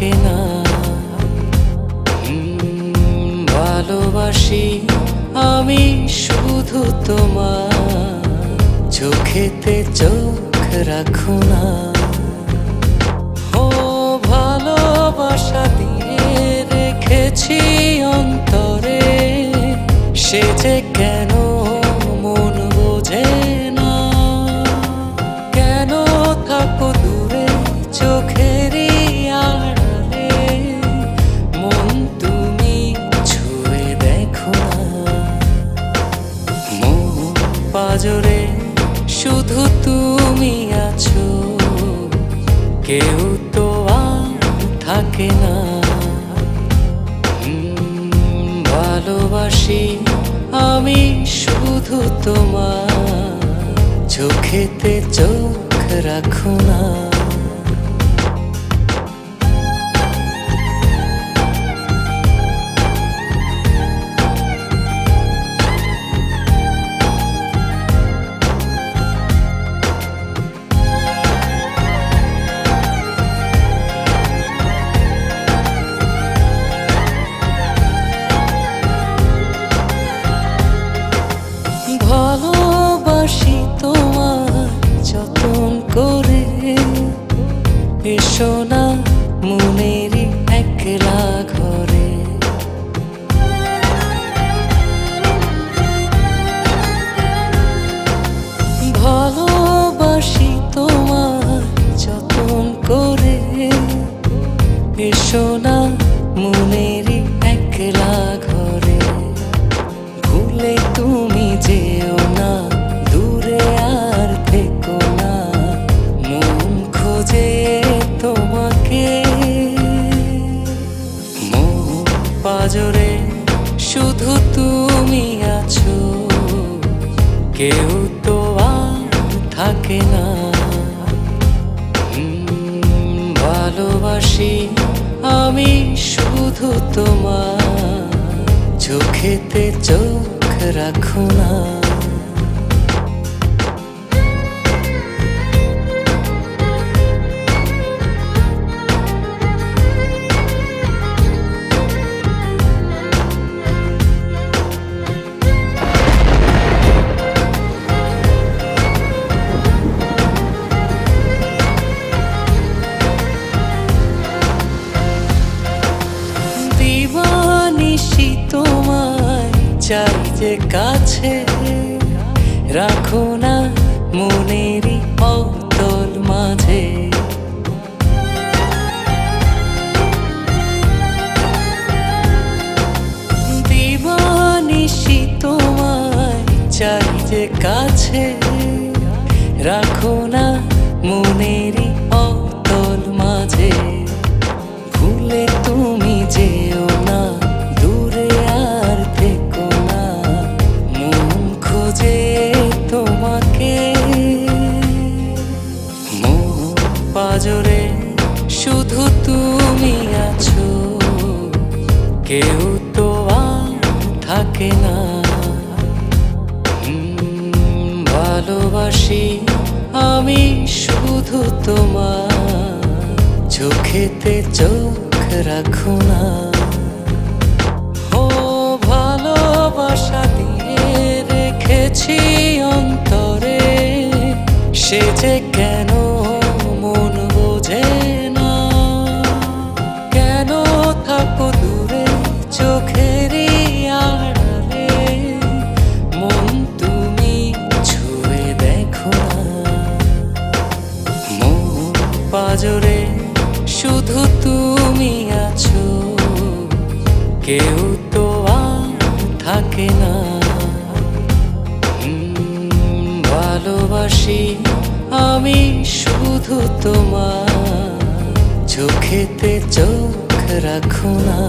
থাকে না। ভালোবাসি আমি শুধু তোমার, চোখেতে চোখ রাখো না। ও ভালোবাসা দিয়ে রেখেছি অন্তরে, সে যে কেন মন বোঝে না। কেন থাকো দূরে চোখেরই আড়ালে, মন তুমি ছুঁয়ে দেখো না। মন পাজরে শুধু তুমি আছো, কেউ তো আর থাকে না। ভালোবাসি আমি শুধু তোমার, চোখেতে চোখ রাখো না। ভালোবাসি তোমার যতন করে, এসো না মনেরই একলা ঘরে। ভালোবাসি তোমার যতন করে, এসো না মনেরই একলা ঘরে। ভুলে তুমি যেও না, দূরে আর থেকো না, মন খোঁজে তোমাকে। মন পাজরে শুধু তুমি আছো, কেউ তো আর থাকে না। ভালোবাসি আমি শুধু তোমার, চোখেতে চোখ রাখো না। দিবানিশি তোমায় চাই যে কাছে, রাখো না মনেরই অতল মাঝে। দিবানিশি তোমায় চাই যে কাছে, রাখো না মনেরই অতল মাঝে। ভুলে তুমি যেও না, দূরে আর থেকো না, মন খোঁজে তোমাকে। মন পাজরে শুধু তুমি আছো, কেউ তো আর থাকে না। ভালোবাসি আমি শুধু তোমার, চোখেতে চোখ রাখো না। ও ভালোবাসা দিয়ে রেখেছি অন্তরে, সে যে কেন মন বোঝে না। কেন থাকো দূরে চোখেরই আড়ালে, মন তুমি ছুঁয়ে দেখো না। মন পাজরে শুধু তুমি আছো, কেউ তো আর থাকে না। ভালোবাসি আমি শুধু তোমার, চোখেতে চোখ রাখো না।